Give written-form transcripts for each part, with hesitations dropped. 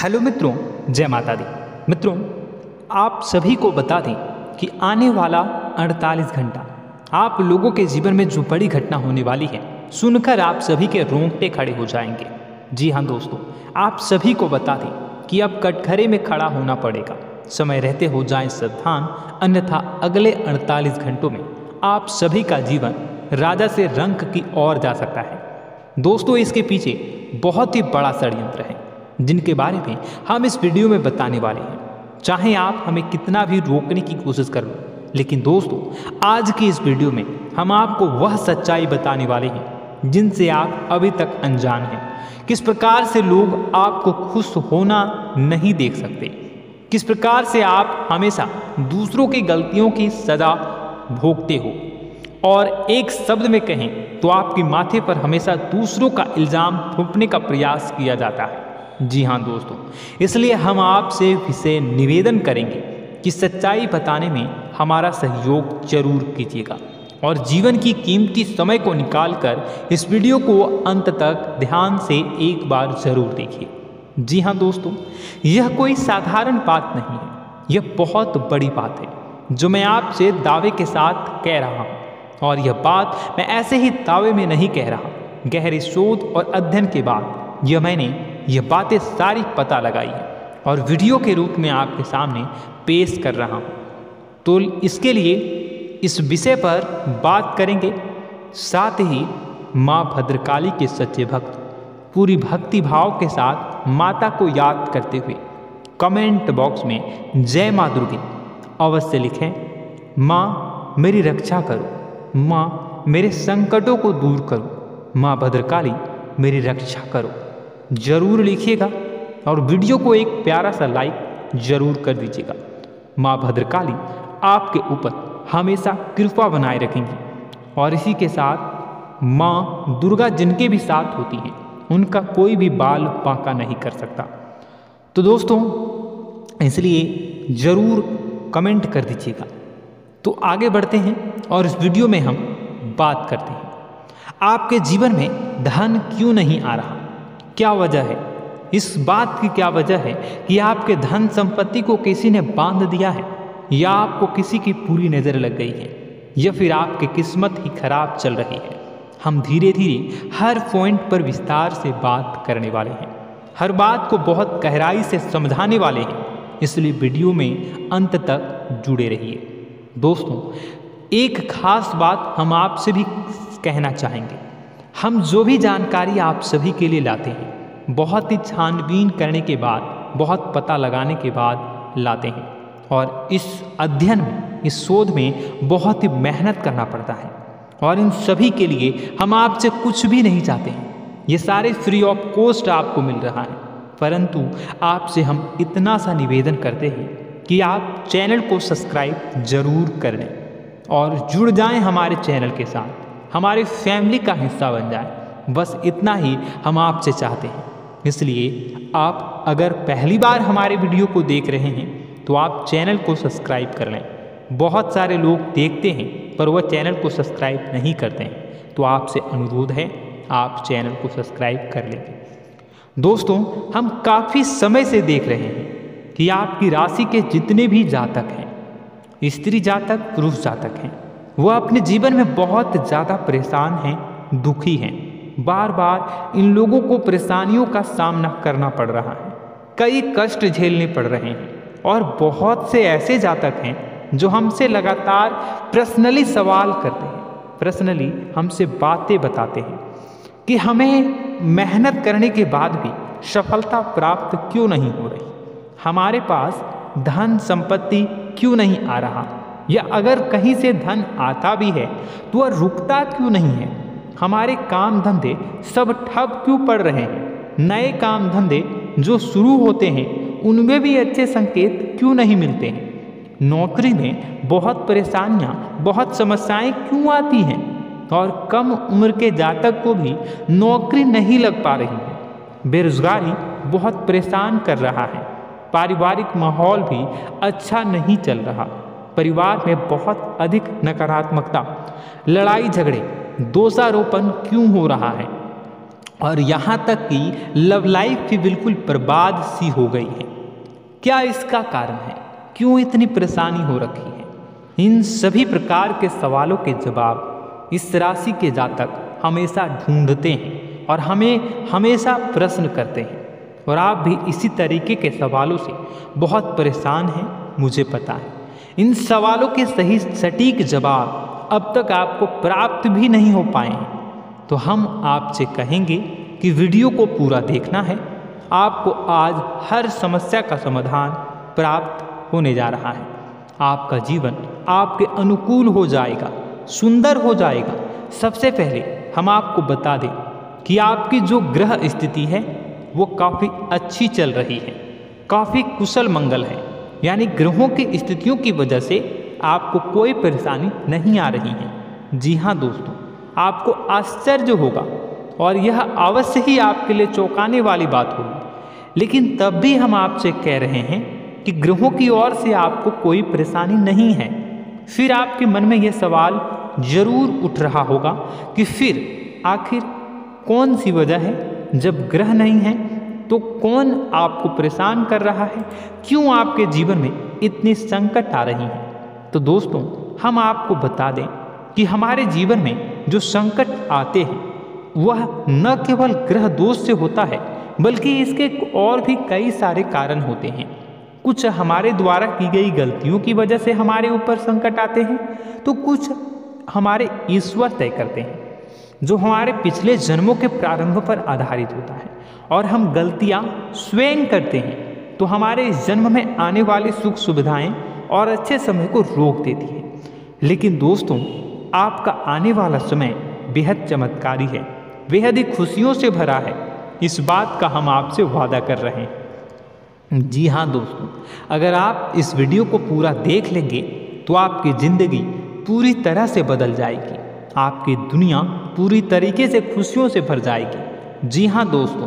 Hello मित्रों, जय माता दी। मित्रों, आप सभी को बता दें कि आने वाला 48 घंटा आप लोगों के जीवन में जो बड़ी घटना होने वाली है, सुनकर आप सभी के रोंगटे खड़े हो जाएंगे। जी हाँ दोस्तों, आप सभी को बता दें कि अब कटघरे में खड़ा होना पड़ेगा। समय रहते हो जाएं सावधान, अन्यथा अगले 48 घंटों में आप सभी का जीवन राजा से रंक की ओर जा सकता है। दोस्तों, इसके पीछे बहुत ही बड़ा षड्यंत्र है जिनके बारे में हम इस वीडियो में बताने वाले हैं। चाहे आप हमें कितना भी रोकने की कोशिश कर लो, लेकिन दोस्तों आज की इस वीडियो में हम आपको वह सच्चाई बताने वाले हैं जिनसे आप अभी तक अनजान हैं। किस प्रकार से लोग आपको खुश होना नहीं देख सकते, किस प्रकार से आप हमेशा दूसरों की गलतियों की सजा भोगते हो, और एक शब्द में कहें तो आपके माथे पर हमेशा दूसरों का इल्ज़ाम थोपने का प्रयास किया जाता है। जी हाँ दोस्तों, इसलिए हम आपसे इसे निवेदन करेंगे कि सच्चाई बताने में हमारा सहयोग जरूर कीजिएगा और जीवन की कीमती समय को निकालकर इस वीडियो को अंत तक ध्यान से एक बार जरूर देखिए। जी हाँ दोस्तों, यह कोई साधारण बात नहीं है, यह बहुत बड़ी बात है जो मैं आपसे दावे के साथ कह रहा हूँ। और यह बात मैं ऐसे ही दावे में नहीं कह रहा, गहरे शोध और अध्ययन के बाद मैंने यह बातें सारी पता लगाई है और वीडियो के रूप में आपके सामने पेश कर रहा हूँ। तो इसके लिए इस विषय पर बात करेंगे। साथ ही माँ भद्रकाली के सच्चे भक्त पूरी भक्ति भाव के साथ माता को याद करते हुए कमेंट बॉक्स में जय माँ दुर्गे अवश्य लिखें। माँ मेरी रक्षा करो, माँ मेरे संकटों को दूर करो, माँ भद्रकाली मेरी रक्षा करो, जरूर लिखिएगा और वीडियो को एक प्यारा सा लाइक जरूर कर दीजिएगा। माँ भद्रकाली आपके ऊपर हमेशा कृपा बनाए रखेंगी और इसी के साथ माँ दुर्गा जिनके भी साथ होती हैं उनका कोई भी बाल बांका नहीं कर सकता। तो दोस्तों, इसलिए ज़रूर कमेंट कर दीजिएगा। तो आगे बढ़ते हैं और इस वीडियो में हम बात करते हैं आपके जीवन में धन क्यों नहीं आ रहा, क्या वजह है। इस बात की क्या वजह है कि आपके धन संपत्ति को किसी ने बांध दिया है, या आपको किसी की पूरी नज़र लग गई है, या फिर आपकी किस्मत ही खराब चल रही है। हम धीरे धीरे हर पॉइंट पर विस्तार से बात करने वाले हैं, हर बात को बहुत गहराई से समझाने वाले हैं, इसलिए वीडियो में अंत तक जुड़े रहिए। दोस्तों, एक खास बात हम आपसे भी कहना चाहेंगे। हम जो भी जानकारी आप सभी के लिए लाते हैं बहुत ही छानबीन करने के बाद, बहुत पता लगाने के बाद लाते हैं, और इस अध्ययन में, इस शोध में बहुत ही मेहनत करना पड़ता है। और इन सभी के लिए हम आपसे कुछ भी नहीं चाहते हैं, ये सारे फ्री ऑफ कॉस्ट आपको मिल रहा है। परंतु आपसे हम इतना सा निवेदन करते हैं कि आप चैनल को सब्सक्राइब जरूर कर लें और जुड़ जाएं हमारे चैनल के साथ, हमारे फैमिली का हिस्सा बन जाए। बस इतना ही हम आपसे चाहते हैं। इसलिए आप अगर पहली बार हमारे वीडियो को देख रहे हैं तो आप चैनल को सब्सक्राइब कर लें। बहुत सारे लोग देखते हैं पर वह चैनल को सब्सक्राइब नहीं करते हैं, तो आपसे अनुरोध है आप चैनल को सब्सक्राइब कर लें। दोस्तों, हम काफ़ी समय से देख रहे हैं कि आपकी राशि के जितने भी जातक हैं, स्त्री जातक, पुरुष जातक हैं, वह अपने जीवन में बहुत ज़्यादा परेशान हैं, दुखी हैं। बार बार इन लोगों को परेशानियों का सामना करना पड़ रहा है, कई कष्ट झेलने पड़ रहे हैं। और बहुत से ऐसे जातक हैं जो हमसे लगातार पर्सनली सवाल करते हैं, पर्सनली हमसे बातें बताते हैं कि हमें मेहनत करने के बाद भी सफलता प्राप्त क्यों नहीं हो रही, हमारे पास धन संपत्ति क्यों नहीं आ रहा, या अगर कहीं से धन आता भी है तो वह रुकता क्यों नहीं है, हमारे काम धंधे सब ठप क्यों पड़ रहे हैं, नए काम धंधे जो शुरू होते हैं उनमें भी अच्छे संकेत क्यों नहीं मिलते हैं, नौकरी में बहुत परेशानियां, बहुत समस्याएं क्यों आती हैं, और कम उम्र के जातक को भी नौकरी नहीं लग पा रही है, बेरोजगारी बहुत परेशान कर रहा है, पारिवारिक माहौल भी अच्छा नहीं चल रहा, परिवार में बहुत अधिक नकारात्मकता, लड़ाई झगड़े, दोषारोपण क्यों हो रहा है, और यहाँ तक कि लव लाइफ भी बिल्कुल बर्बाद सी हो गई है। क्या इसका कारण है? क्यों इतनी परेशानी हो रखी है? इन सभी प्रकार के सवालों के जवाब इस राशि के जातक हमेशा ढूंढते हैं और हमें हमेशा प्रश्न करते हैं। और आप भी इसी तरीके के सवालों से बहुत परेशान हैं, मुझे पता है। इन सवालों के सही सटीक जवाब अब तक आपको प्राप्त भी नहीं हो पाए हैं, तो हम आपसे कहेंगे कि वीडियो को पूरा देखना है। आपको आज हर समस्या का समाधान प्राप्त होने जा रहा है। आपका जीवन आपके अनुकूल हो जाएगा, सुंदर हो जाएगा। सबसे पहले हम आपको बता दें कि आपकी जो ग्रह स्थिति है वो काफ़ी अच्छी चल रही है, काफ़ी कुशल मंगल है। यानी ग्रहों की स्थितियों की वजह से आपको कोई परेशानी नहीं आ रही है। जी हाँ दोस्तों, आपको आश्चर्य होगा और यह अवश्य ही आपके लिए चौंकाने वाली बात होगी, लेकिन तब भी हम आपसे कह रहे हैं कि ग्रहों की ओर से आपको कोई परेशानी नहीं है। फिर आपके मन में यह सवाल जरूर उठ रहा होगा कि फिर आखिर कौन सी वजह है? जब ग्रह नहीं है तो कौन आपको परेशान कर रहा है? क्यों आपके जीवन में इतनी संकट आ रही हैं? तो दोस्तों, हम आपको बता दें कि हमारे जीवन में जो संकट आते हैं वह न केवल ग्रह दोष से होता है, बल्कि इसके और भी कई सारे कारण होते हैं। कुछ हमारे द्वारा की गई गलतियों की वजह से हमारे ऊपर संकट आते हैं, तो कुछ हमारे ईश्वर तय करते हैं, जो हमारे पिछले जन्मों के प्रारंभ पर आधारित होता है। और हम गलतियां स्वयं करते हैं तो हमारे इस जन्म में आने वाली सुख सुविधाएं और अच्छे समय को रोक देती है। लेकिन दोस्तों, आपका आने वाला समय बेहद चमत्कारी है, बेहद ही खुशियों से भरा है। इस बात का हम आपसे वादा कर रहे हैं। जी हाँ दोस्तों, अगर आप इस वीडियो को पूरा देख लेंगे तो आपकी ज़िंदगी पूरी तरह से बदल जाएगी, आपकी दुनिया पूरी तरीके से खुशियों से भर जाएगी। जी हाँ दोस्तों,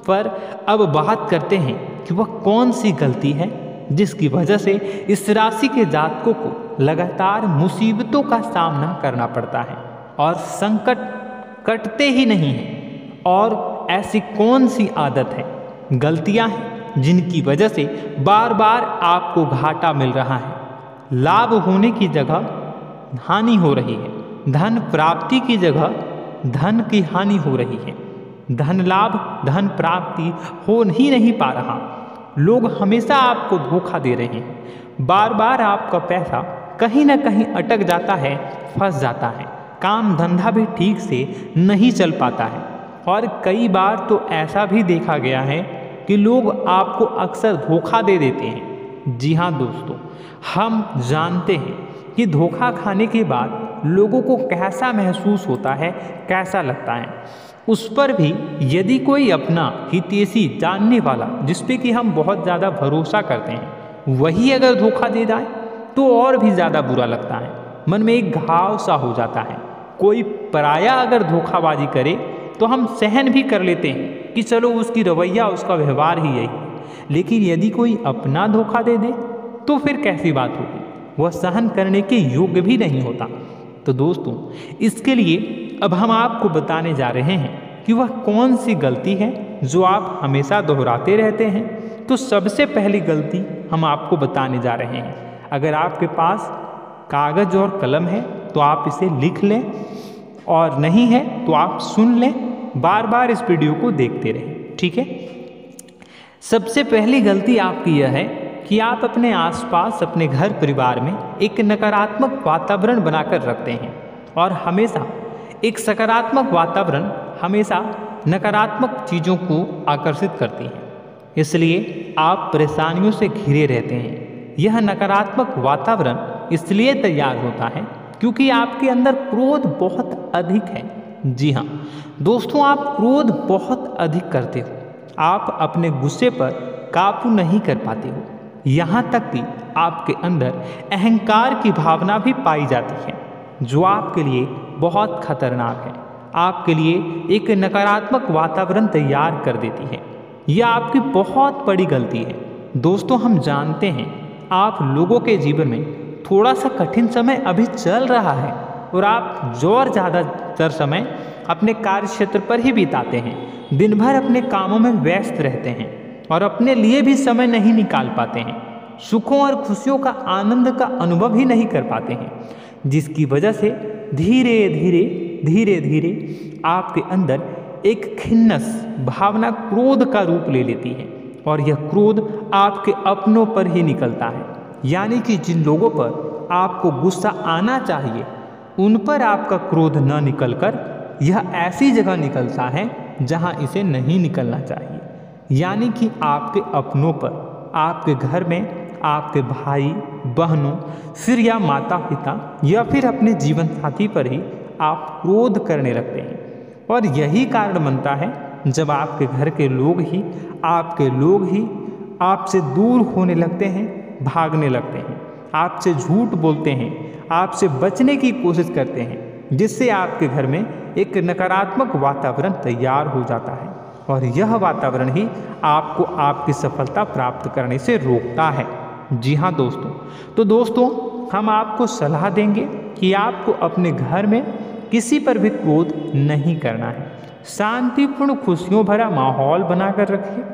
पर अब बात करते हैं कि वह कौन सी गलती है जिसकी वजह से इस राशि के जातकों को लगातार मुसीबतों का सामना करना पड़ता है और संकट कटते ही नहीं हैं। और ऐसी कौन सी आदत है, गलतियां हैं जिनकी वजह से बार बार आपको घाटा मिल रहा है, लाभ होने की जगह हानि हो रही है, धन प्राप्ति की जगह धन की हानि हो रही है, धन लाभ धन प्राप्ति हो ही नहीं पा रहा, लोग हमेशा आपको धोखा दे रहे हैं, बार बार आपका पैसा कहीं ना कहीं अटक जाता है, फंस जाता है, काम धंधा भी ठीक से नहीं चल पाता है। और कई बार तो ऐसा भी देखा गया है कि लोग आपको अक्सर धोखा दे देते हैं। जी हाँ दोस्तों, हम जानते हैं कि धोखा खाने के बाद लोगों को कैसा महसूस होता है, कैसा लगता है। उस पर भी यदि कोई अपना हितैषी जानने वाला, जिस पे कि हम बहुत ज़्यादा भरोसा करते हैं, वही अगर धोखा दे जाए तो और भी ज़्यादा बुरा लगता है, मन में एक घाव सा हो जाता है। कोई पराया अगर धोखाबाजी करे तो हम सहन भी कर लेते हैं कि चलो उसकी रवैया, उसका व्यवहार ही यही है, लेकिन यदि कोई अपना धोखा दे दे तो फिर कैसी बात होगी, वह सहन करने के योग्य भी नहीं होता। तो दोस्तों, इसके लिए अब हम आपको बताने जा रहे हैं कि वह कौन सी गलती है जो आप हमेशा दोहराते रहते हैं। तो सबसे पहली गलती हम आपको बताने जा रहे हैं। अगर आपके पास कागज़ और कलम है तो आप इसे लिख लें, और नहीं है तो आप सुन लें, बार बार इस वीडियो को देखते रहें, ठीक है। सबसे पहली गलती आपकी यह है कि आप अपने आसपास, अपने घर परिवार में एक नकारात्मक वातावरण बनाकर रखते हैं, और हमेशा एक सकारात्मक वातावरण हमेशा नकारात्मक चीज़ों को आकर्षित करती है, इसलिए आप परेशानियों से घिरे रहते हैं। यह नकारात्मक वातावरण इसलिए तैयार होता है क्योंकि आपके अंदर क्रोध बहुत अधिक है। जी हाँ दोस्तों, आप क्रोध बहुत अधिक करते हो, आप अपने गुस्से पर काबू नहीं कर पाते हो, यहाँ तक कि आपके अंदर अहंकार की भावना भी पाई जाती है, जो आपके लिए बहुत खतरनाक है, आपके लिए एक नकारात्मक वातावरण तैयार कर देती है। यह आपकी बहुत बड़ी गलती है। दोस्तों, हम जानते हैं आप लोगों के जीवन में थोड़ा सा कठिन समय अभी चल रहा है, और आप और ज़्यादातर समय अपने कार्य क्षेत्र पर ही बिताते हैं। दिन भर अपने कामों में व्यस्त रहते हैं और अपने लिए भी समय नहीं निकाल पाते हैं। सुखों और खुशियों का आनंद का अनुभव ही नहीं कर पाते हैं, जिसकी वजह से धीरे धीरे आपके अंदर एक खिन्नस भावना क्रोध का रूप ले लेती है और यह क्रोध आपके अपनों पर ही निकलता है। यानी कि जिन लोगों पर आपको गुस्सा आना चाहिए उन पर आपका क्रोध न निकलकर यह ऐसी जगह निकलता है जहां इसे नहीं निकलना चाहिए। यानी कि आपके अपनों पर, आपके घर में आपके भाई बहनों, फिर या माता पिता या फिर अपने जीवन साथी पर ही आप क्रोध करने लगते हैं। और यही कारण बनता है जब आपके घर के लोग ही आपसे दूर होने लगते हैं, भागने लगते हैं, आपसे झूठ बोलते हैं, आपसे बचने की कोशिश करते हैं, जिससे आपके घर में एक नकारात्मक वातावरण तैयार हो जाता है और यह वातावरण ही आपको आपकी सफलता प्राप्त करने से रोकता है। जी हाँ दोस्तों, तो दोस्तों हम आपको सलाह देंगे कि आपको अपने घर में किसी पर भी क्रोध नहीं करना है। शांतिपूर्ण खुशियों भरा माहौल बनाकर रखिए।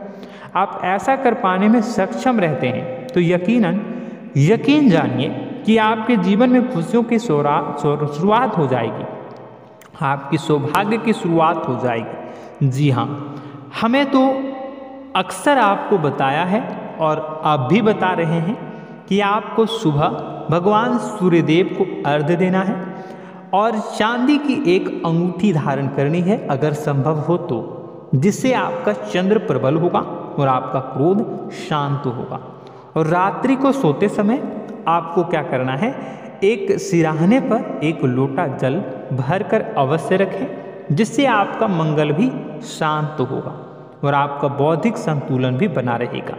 आप ऐसा कर पाने में सक्षम रहते हैं तो यकीन जानिए कि आपके जीवन में खुशियों की शुरुआत हो जाएगी, आपकी सौभाग्य की शुरुआत हो जाएगी। जी हाँ, हमें तो अक्सर आपको बताया है और आप भी बता रहे हैं कि आपको सुबह भगवान सूर्यदेव को अर्घ्य देना है और चांदी की एक अंगूठी धारण करनी है अगर संभव हो तो, जिससे आपका चंद्र प्रबल होगा और आपका क्रोध शांत होगा। और रात्रि को सोते समय आपको क्या करना है, एक सिराहने पर एक लोटा जल भरकर अवश्य रखें, जिससे आपका मंगल भी शांत होगा और आपका बौद्धिक संतुलन भी बना रहेगा।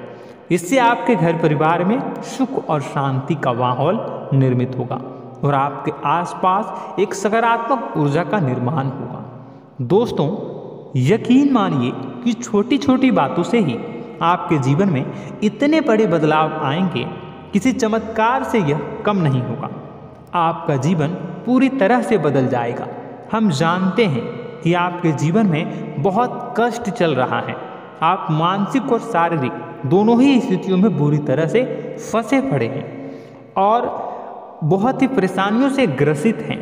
इससे आपके घर परिवार में सुख और शांति का माहौल निर्मित होगा और आपके आसपास एक सकारात्मक ऊर्जा का निर्माण होगा। दोस्तों यकीन मानिए कि छोटी छोटी बातों से ही आपके जीवन में इतने बड़े बदलाव आएंगे, किसी चमत्कार से यह कम नहीं होगा। आपका जीवन पूरी तरह से बदल जाएगा। हम जानते हैं कि आपके जीवन में बहुत कष्ट चल रहा है, आप मानसिक और शारीरिक दोनों ही स्थितियों में बुरी तरह से फंसे पड़े हैं और बहुत ही परेशानियों से ग्रसित हैं।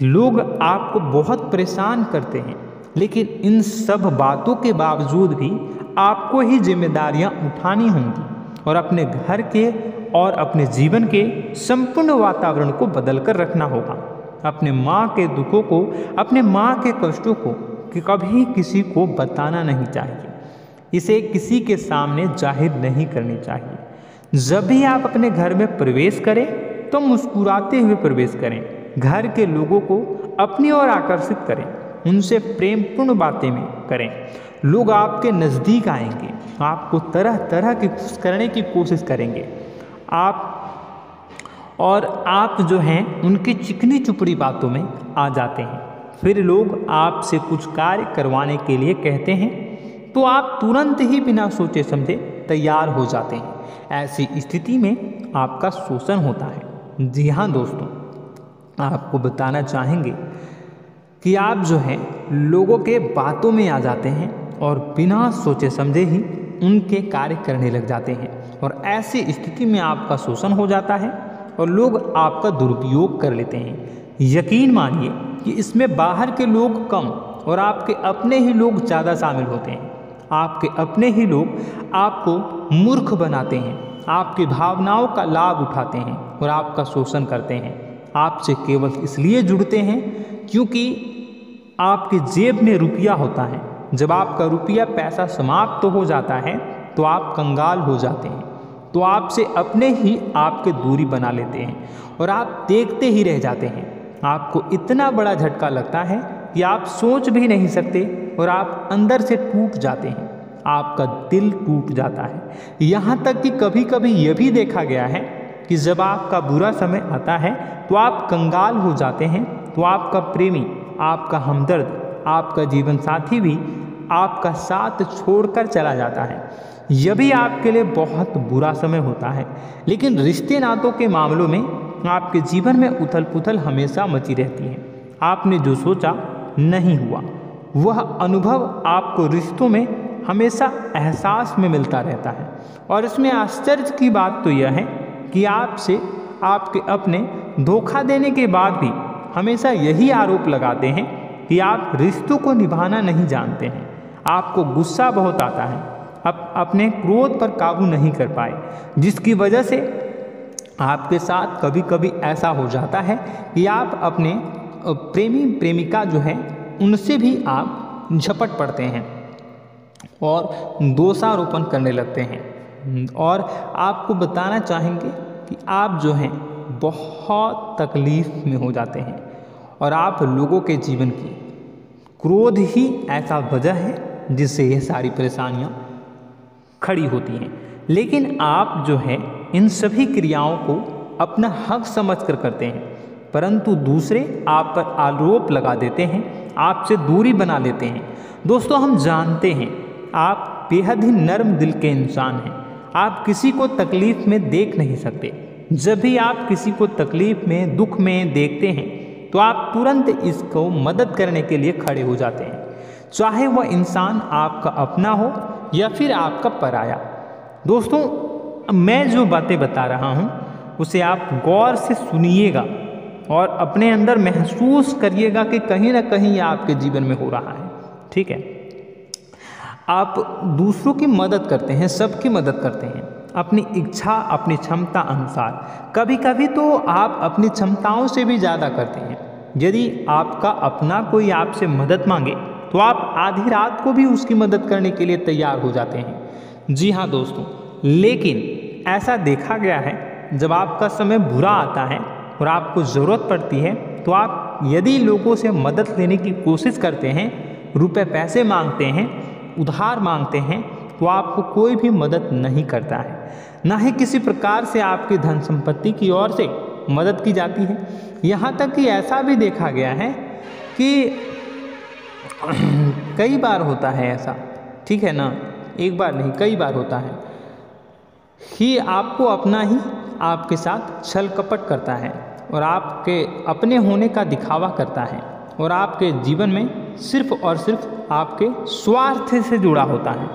लोग आपको बहुत परेशान करते हैं, लेकिन इन सब बातों के बावजूद भी आपको ही जिम्मेदारियां उठानी होंगी और अपने घर के और अपने जीवन के संपूर्ण वातावरण को बदल कर रखना होगा। अपने माँ के दुखों को, अपने माँ के कष्टों को कभी किसी को बताना नहीं चाहिए, इसे किसी के सामने जाहिर नहीं करनी चाहिए। जब भी आप अपने घर में प्रवेश करें तो मुस्कुराते हुए प्रवेश करें, घर के लोगों को अपनी ओर आकर्षित करें, उनसे प्रेमपूर्ण बातें में करें। लोग आपके नज़दीक आएंगे, आपको तरह तरह की खुश करने की कोशिश करेंगे। आप जो हैं उनकी चिकनी चुपड़ी बातों में आ जाते हैं। फिर लोग आपसे कुछ कार्य करवाने के लिए कहते हैं तो आप तुरंत ही बिना सोचे समझे तैयार हो जाते हैं। ऐसी स्थिति में आपका शोषण होता है। जी हाँ दोस्तों, आपको बताना चाहेंगे कि आप जो हैं लोगों के बातों में आ जाते हैं और बिना सोचे समझे ही उनके कार्य करने लग जाते हैं और ऐसी स्थिति में आपका शोषण हो जाता है और लोग आपका दुरुपयोग कर लेते हैं। यकीन मानिए कि इसमें बाहर के लोग कम और आपके अपने ही लोग ज़्यादा शामिल होते हैं। आपके अपने ही लोग आपको मूर्ख बनाते हैं, आपकी भावनाओं का लाभ उठाते हैं और आपका शोषण करते हैं। आपसे केवल इसलिए जुड़ते हैं क्योंकि आपके जेब में रुपया होता है। जब आपका रुपया पैसा समाप्त हो जाता है तो आप कंगाल हो जाते हैं, तो आपसे अपने ही आपके दूरी बना लेते हैं और आप देखते ही रह जाते हैं। आपको इतना बड़ा झटका लगता है कि आप सोच भी नहीं सकते और आप अंदर से टूट जाते हैं, आपका दिल टूट जाता है। यहाँ तक कि कभी कभी यह भी देखा गया है कि जब आपका बुरा समय आता है तो आप कंगाल हो जाते हैं, तो आपका प्रेमी, आपका हमदर्द, आपका जीवन साथी भी आपका साथ छोड़कर चला जाता है। यह भी आपके लिए बहुत बुरा समय होता है। लेकिन रिश्ते नातों के मामलों में आपके जीवन में उथल पुथल हमेशा मची रहती है। आपने जो सोचा नहीं हुआ। वह अनुभव आपको रिश्तों में हमेशा एहसास में मिलता रहता है। और इसमें आश्चर्य की बात तो यह है कि आपसे आपके अपने धोखा देने के बाद भी हमेशा यही आरोप लगाते हैं कि आप रिश्तों को निभाना नहीं जानते हैं। आपको गुस्सा बहुत आता है, अपने क्रोध पर काबू नहीं कर पाए, जिसकी वजह से आपके साथ कभी कभी ऐसा हो जाता है कि आप अपने प्रेमी प्रेमिका जो है उनसे भी आप झपट पड़ते हैं और दोषारोपण करने लगते हैं। और आपको बताना चाहेंगे कि आप जो हैं बहुत तकलीफ में हो जाते हैं और आप लोगों के जीवन की क्रोध ही ऐसा वजह है जिससे ये सारी परेशानियां खड़ी होती हैं। लेकिन आप जो है इन सभी क्रियाओं को अपना हक समझकर करते हैं, परंतु दूसरे आप पर आरोप लगा देते हैं, आपसे दूरी बना लेते हैं। दोस्तों, हम जानते हैं आप बेहद ही नर्म दिल के इंसान हैं। आप किसी को तकलीफ में देख नहीं सकते। जब भी आप किसी को तकलीफ में, दुख में देखते हैं तो आप तुरंत इसको मदद करने के लिए खड़े हो जाते हैं, चाहे वह इंसान आपका अपना हो या फिर आपका पराया। दोस्तों, मैं जो बातें बता रहा हूँ उसे आप गौर से सुनिएगा और अपने अंदर महसूस करिएगा कि कहीं ना कहीं ये आपके जीवन में हो रहा है। ठीक है, आप दूसरों की मदद करते हैं, सबकी मदद करते हैं अपनी इच्छा, अपनी क्षमता अनुसार। कभी कभी तो आप अपनी क्षमताओं से भी ज़्यादा करते हैं। यदि आपका अपना कोई आपसे मदद मांगे तो आप आधी रात को भी उसकी मदद करने के लिए तैयार हो जाते हैं। जी हाँ दोस्तों, लेकिन ऐसा देखा गया है जब आपका समय बुरा आता है और आपको ज़रूरत पड़ती है तो आप यदि लोगों से मदद लेने की कोशिश करते हैं, रुपए पैसे मांगते हैं, उधार मांगते हैं, तो आपको कोई भी मदद नहीं करता है, ना ही किसी प्रकार से आपकी धन संपत्ति की ओर से मदद की जाती है। यहाँ तक कि ऐसा भी देखा गया है कि कई बार होता है ऐसा, ठीक है ना, एक बार नहीं कई बार होता है कि आपको अपना ही आपके साथ छल कपट करता है और आपके अपने होने का दिखावा करता है और आपके जीवन में सिर्फ और सिर्फ आपके स्वार्थ से जुड़ा होता है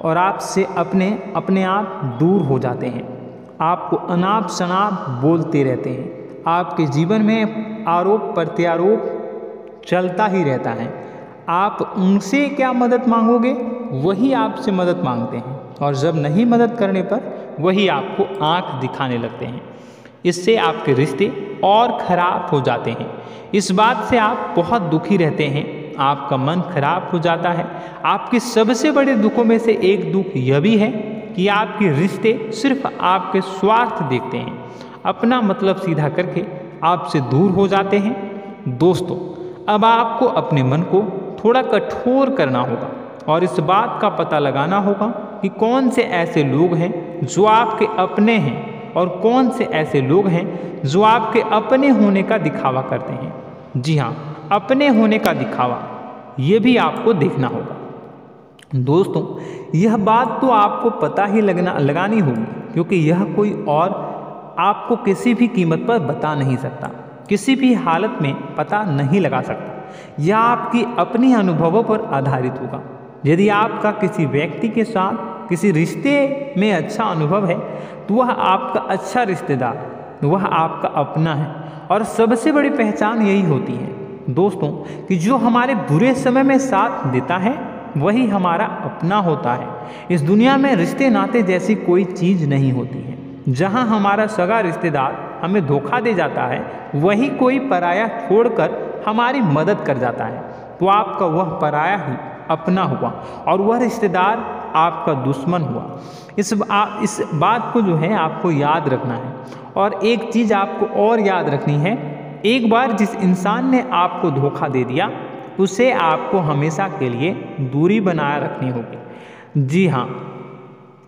और आपसे अपने आप दूर हो जाते हैं। आपको अनाप शनाप बोलते रहते हैं। आपके जीवन में आरोप प्रत्यारोप चलता ही रहता है। आप उनसे क्या मदद मांगोगे, वही आपसे मदद मांगते हैं और जब नहीं मदद करने पर वही आपको आंख दिखाने लगते हैं। इससे आपके रिश्ते और खराब हो जाते हैं। इस बात से आप बहुत दुखी रहते हैं, आपका मन खराब हो जाता है। आपके सबसे बड़े दुखों में से एक दुख यह भी है कि आपके रिश्ते सिर्फ आपके स्वार्थ देखते हैं, अपना मतलब सीधा करके आपसे दूर हो जाते हैं। दोस्तों, अब आपको अपने मन को थोड़ा कठोर करना होगा और इस बात का पता लगाना होगा कि कौन से ऐसे लोग हैं जो आपके अपने हैं और कौन से ऐसे लोग हैं जो आपके अपने होने का दिखावा करते हैं। जी हाँ, अपने होने का दिखावा, ये भी आपको देखना होगा। दोस्तों, यह बात तो आपको पता ही लगानी होगी, क्योंकि यह कोई और आपको किसी भी कीमत पर बता नहीं सकता, किसी भी हालत में पता नहीं लगा सकता। यह आपकी अपनी अनुभवों पर आधारित होगा। यदि आपका किसी व्यक्ति के साथ किसी रिश्ते में अच्छा अनुभव है तो वह आपका अच्छा रिश्तेदार, वह आपका अपना है। और सबसे बड़ी पहचान यही होती है दोस्तों कि जो हमारे बुरे समय में साथ देता है वही हमारा अपना होता है। इस दुनिया में रिश्ते नाते जैसी कोई चीज़ नहीं होती है। जहाँ हमारा सगा रिश्तेदार हमें धोखा दे जाता है, वही कोई पराया छोड़कर हमारी मदद कर जाता है, तो आपका वह पराया ही अपना हुआ और वह रिश्तेदार आपका दुश्मन हुआ। इस बात को जो है आपको याद रखना है। और एक चीज़ आपको और याद रखनी है, एक बार जिस इंसान ने आपको धोखा दे दिया उसे आपको हमेशा के लिए दूरी बनाए रखनी होगी। जी हाँ,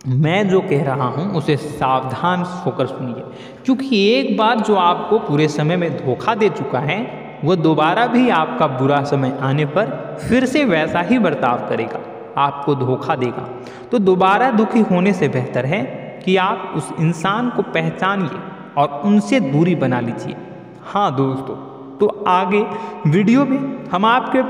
मैं जो कह रहा हूँ उसे सावधान होकर सुनिए, क्योंकि एक बार जो आपको पूरे समय में धोखा दे चुका है वह दोबारा भी आपका बुरा समय आने पर फिर से वैसा ही बर्ताव करेगा, आपको धोखा देगा। तो दोबारा दुखी होने से बेहतर है कि आप उस इंसान को पहचानिए और उनसे दूरी बना लीजिए। हाँ दोस्तों, तो आगे वीडियो में हम आपके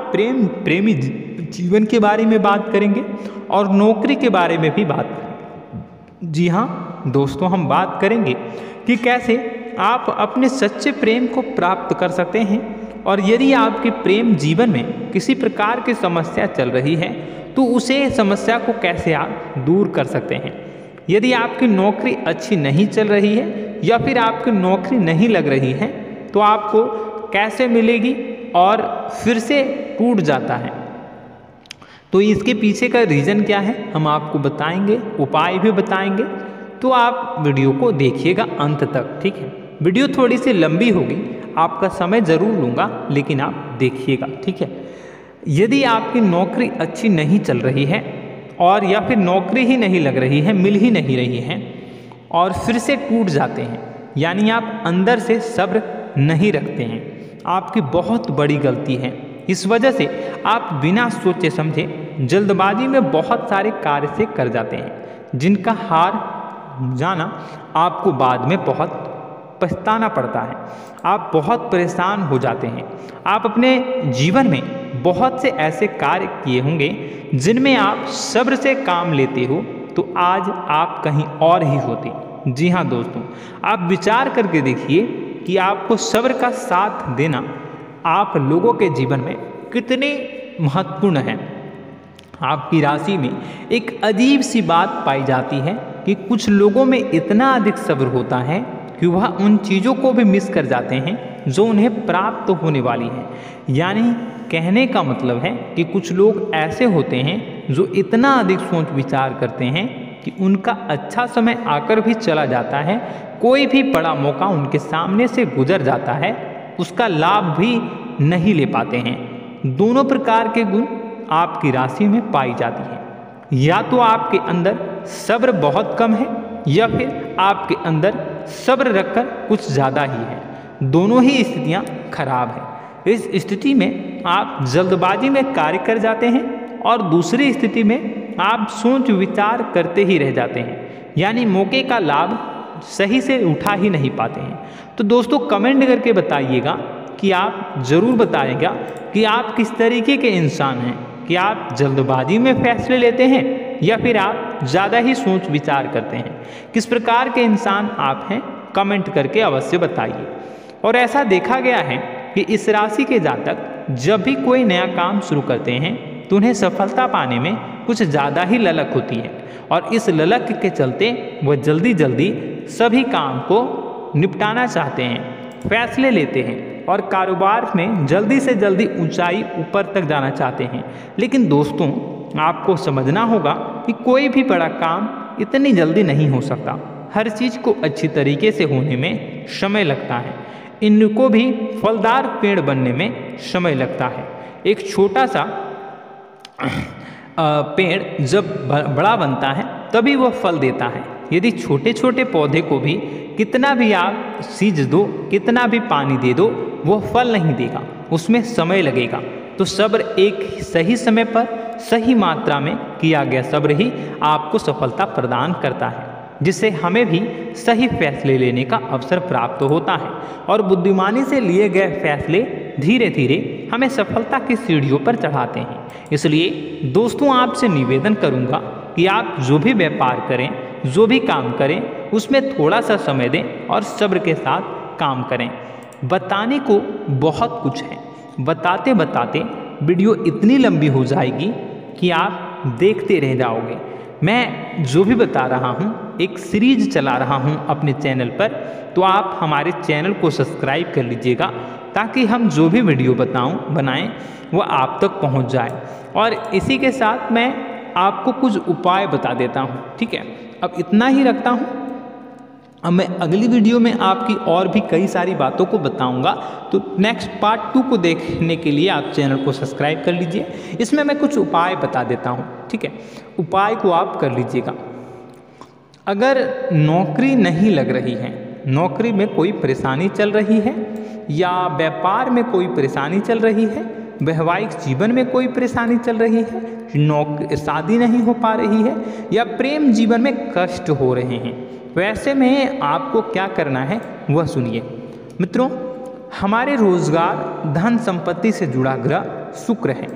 प्रेमी जीवन के बारे में बात करेंगे और नौकरी के बारे में भी बात करेंगे। जी हाँ दोस्तों, हम बात करेंगे कि कैसे आप अपने सच्चे प्रेम को प्राप्त कर सकते हैं, और यदि आपके प्रेम जीवन में किसी प्रकार की समस्या चल रही है तो उसे समस्या को कैसे आप दूर कर सकते हैं। यदि आपकी नौकरी अच्छी नहीं चल रही है या फिर आपकी नौकरी नहीं लग रही है तो आपको कैसे मिलेगी और फिर से टूट जाता है, तो इसके पीछे का रीज़न क्या है हम आपको बताएंगे, उपाय भी बताएंगे। तो आप वीडियो को देखिएगा अंत तक, ठीक है। वीडियो थोड़ी सी लंबी होगी, आपका समय ज़रूर लूँगा, लेकिन आप देखिएगा, ठीक है। यदि आपकी नौकरी अच्छी नहीं चल रही है और या फिर नौकरी ही नहीं लग रही है, मिल ही नहीं रही है और फिर से टूट जाते हैं, यानी आप अंदर से सब्र नहीं रखते हैं, आपकी बहुत बड़ी गलती है। इस वजह से आप बिना सोचे समझे जल्दबाजी में बहुत सारे कार्य से कर जाते हैं, जिनका हार जाना आपको बाद में बहुत पछताना पड़ता है। आप बहुत परेशान हो जाते हैं। आप अपने जीवन में बहुत से ऐसे कार्य किए होंगे जिनमें आप सब्र से काम लेते हो, तो आज आप कहीं और ही होते। जी हाँ दोस्तों, आप विचार करके देखिए कि आपको सब्र का साथ देना आप लोगों के जीवन में कितने महत्वपूर्ण है। आपकी राशि में एक अजीब सी बात पाई जाती है कि कुछ लोगों में इतना अधिक सब्र होता है कि वह उन चीज़ों को भी मिस कर जाते हैं जो उन्हें प्राप्त होने वाली हैं। यानी कहने का मतलब है कि कुछ लोग ऐसे होते हैं जो इतना अधिक सोच विचार करते हैं कि उनका अच्छा समय आकर भी चला जाता है, कोई भी बड़ा मौका उनके सामने से गुजर जाता है, उसका लाभ भी नहीं ले पाते हैं। दोनों प्रकार के गुण आपकी राशि में पाई जाती है। या तो आपके अंदर सब्र बहुत कम है या फिर आपके अंदर सब्र रखकर कुछ ज़्यादा ही है। दोनों ही स्थितियाँ खराब हैं। इस स्थिति में आप जल्दबाजी में कार्य कर जाते हैं और दूसरी स्थिति में आप सोच विचार करते ही रह जाते हैं, यानी मौके का लाभ सही से उठा ही नहीं पाते हैं। तो दोस्तों कमेंट करके बताइएगा कि आप ज़रूर बताइएगा कि आप किस तरीके के इंसान हैं, कि आप जल्दबाजी में फैसले लेते हैं या फिर आप ज़्यादा ही सोच विचार करते हैं। किस प्रकार के इंसान आप हैं, कमेंट करके अवश्य बताइए। और ऐसा देखा गया है कि इस राशि के जातक जब भी कोई नया काम शुरू करते हैं तो उन्हें सफलता पाने में कुछ ज़्यादा ही ललक होती है, और इस ललक के चलते वह जल्दी जल्दी सभी काम को निपटाना चाहते हैं, फैसले लेते हैं और कारोबार में जल्दी से जल्दी ऊंचाई ऊपर तक जाना चाहते हैं। लेकिन दोस्तों आपको समझना होगा कि कोई भी बड़ा काम इतनी जल्दी नहीं हो सकता। हर चीज़ को अच्छी तरीके से होने में समय लगता है। इनको भी फलदार पेड़ बनने में समय लगता है। एक छोटा सा पेड़ जब बड़ा बनता है तभी वह फल देता है। यदि छोटे छोटे पौधे को भी कितना भी आप सींच दो, कितना भी पानी दे दो, वो फल नहीं देगा, उसमें समय लगेगा। तो सब्र एक सही समय पर सही मात्रा में किया गया सब्र ही आपको सफलता प्रदान करता है, जिससे हमें भी सही फैसले लेने का अवसर प्राप्त होता है। और बुद्धिमानी से लिए गए फैसले धीरे धीरे हमें सफलता की सीढ़ियों पर चढ़ाते हैं। इसलिए दोस्तों आपसे निवेदन करूंगा कि आप जो भी व्यापार करें, जो भी काम करें, उसमें थोड़ा सा समय दें और सब्र के साथ काम करें। बताने को बहुत कुछ है, बताते बताते वीडियो इतनी लंबी हो जाएगी कि आप देखते रह जाओगे। मैं जो भी बता रहा हूँ एक सीरीज चला रहा हूँ अपने चैनल पर, तो आप हमारे चैनल को सब्सक्राइब कर लीजिएगा ताकि हम जो भी वीडियो बनाएं वो आप तक पहुँच जाए। और इसी के साथ मैं आपको कुछ उपाय बता देता हूँ, ठीक है। अब इतना ही रखता हूँ। अब मैं अगली वीडियो में आपकी और भी कई सारी बातों को बताऊंगा, तो नेक्स्ट पार्ट 2 को देखने के लिए आप चैनल को सब्सक्राइब कर लीजिए। इसमें मैं कुछ उपाय बता देता हूं, ठीक है। उपाय को आप कर लीजिएगा। अगर नौकरी नहीं लग रही है, नौकरी में कोई परेशानी चल रही है, या व्यापार में कोई परेशानी चल रही है, वैवाहिक जीवन में कोई परेशानी चल रही है, शादी नहीं हो पा रही है, या प्रेम जीवन में कष्ट हो रहे हैं, वैसे में आपको क्या करना है वह सुनिए। मित्रों, हमारे रोजगार, धन संपत्ति से जुड़ा ग्रह शुक्र है,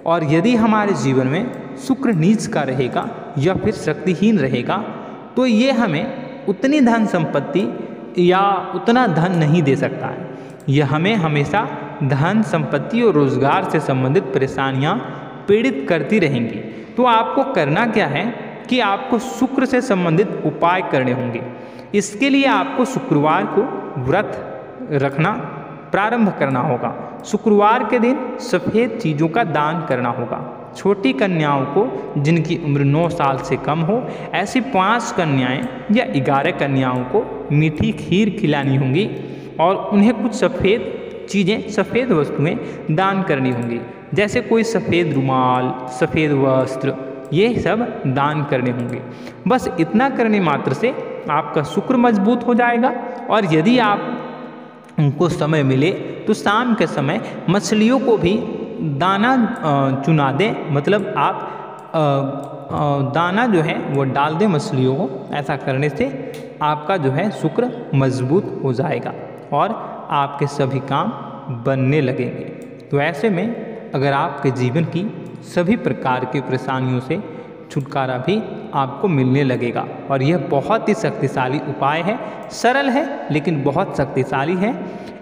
और यदि हमारे जीवन में शुक्र नीच का रहेगा या फिर शक्तिहीन रहेगा तो ये हमें उतनी धन संपत्ति या उतना धन नहीं दे सकता है। यह हमें हमेशा धन संपत्ति और रोजगार से संबंधित परेशानियां पीड़ित करती रहेंगी। तो आपको करना क्या है कि आपको शुक्र से संबंधित उपाय करने होंगे। इसके लिए आपको शुक्रवार को व्रत रखना प्रारंभ करना होगा। शुक्रवार के दिन सफ़ेद चीज़ों का दान करना होगा। छोटी कन्याओं को जिनकी उम्र 9 साल से कम हो, ऐसी 5 कन्याएं या 11 कन्याओं को मीठी खीर खिलानी होंगी और उन्हें कुछ सफ़ेद चीज़ें, सफ़ेद वस्तुएं दान करनी होंगी, जैसे कोई सफ़ेद रुमाल, सफ़ेद वस्त्र, ये सब दान करने होंगे। बस इतना करने मात्र से आपका शुक्र मजबूत हो जाएगा। और यदि आप उनको समय मिले तो शाम के समय मछलियों को भी दाना चुना दें, मतलब आप दाना जो है वो डाल दें मछलियों को। ऐसा करने से आपका जो है शुक्र मजबूत हो जाएगा और आपके सभी काम बनने लगेंगे। तो ऐसे में अगर आपके जीवन की सभी प्रकार की परेशानियों से छुटकारा भी आपको मिलने लगेगा। और यह बहुत ही शक्तिशाली उपाय है, सरल है लेकिन बहुत शक्तिशाली है।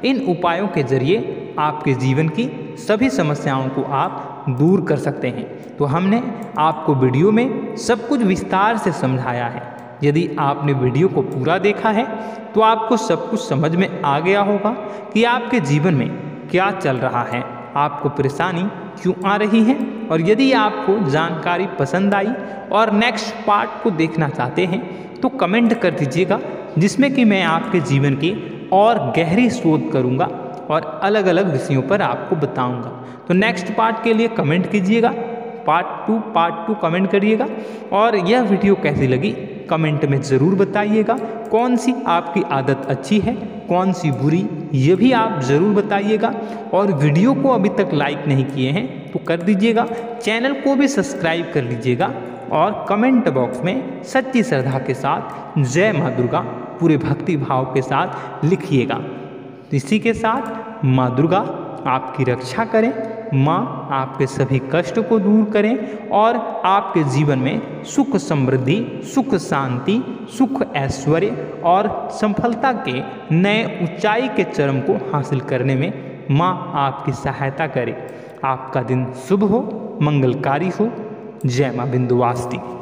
इन उपायों के जरिए आपके जीवन की सभी समस्याओं को आप दूर कर सकते हैं। तो हमने आपको वीडियो में सब कुछ विस्तार से समझाया है। यदि आपने वीडियो को पूरा देखा है तो आपको सब कुछ समझ में आ गया होगा कि आपके जीवन में क्या चल रहा है, आपको परेशानी क्यों आ रही है। और यदि आपको जानकारी पसंद आई और नेक्स्ट पार्ट को देखना चाहते हैं तो कमेंट कर दीजिएगा, जिसमें कि मैं आपके जीवन की और गहरी शोध करूंगा और अलग अलग विषयों पर आपको बताऊंगा। तो नेक्स्ट पार्ट के लिए कमेंट कीजिएगा, पार्ट 2 कमेंट करिएगा। और यह वीडियो कैसी लगी कमेंट में ज़रूर बताइएगा। कौन सी आपकी आदत अच्छी है, कौन सी बुरी, ये भी आप ज़रूर बताइएगा। और वीडियो को अभी तक लाइक नहीं किए हैं तो कर दीजिएगा, चैनल को भी सब्सक्राइब कर लीजिएगा और कमेंट बॉक्स में सच्ची श्रद्धा के साथ जय माँ दुर्गा पूरे भक्ति भाव के साथ लिखिएगा। इसी के साथ माँ दुर्गा आपकी रक्षा करें, माँ आपके सभी कष्ट को दूर करें और आपके जीवन में सुख समृद्धि, सुख शांति, सुख ऐश्वर्य और सफलता के नए ऊंचाई के चरम को हासिल करने में माँ आपकी सहायता करे। आपका दिन शुभ हो, मंगलकारी हो। जय माँ विंध्यवासिनी।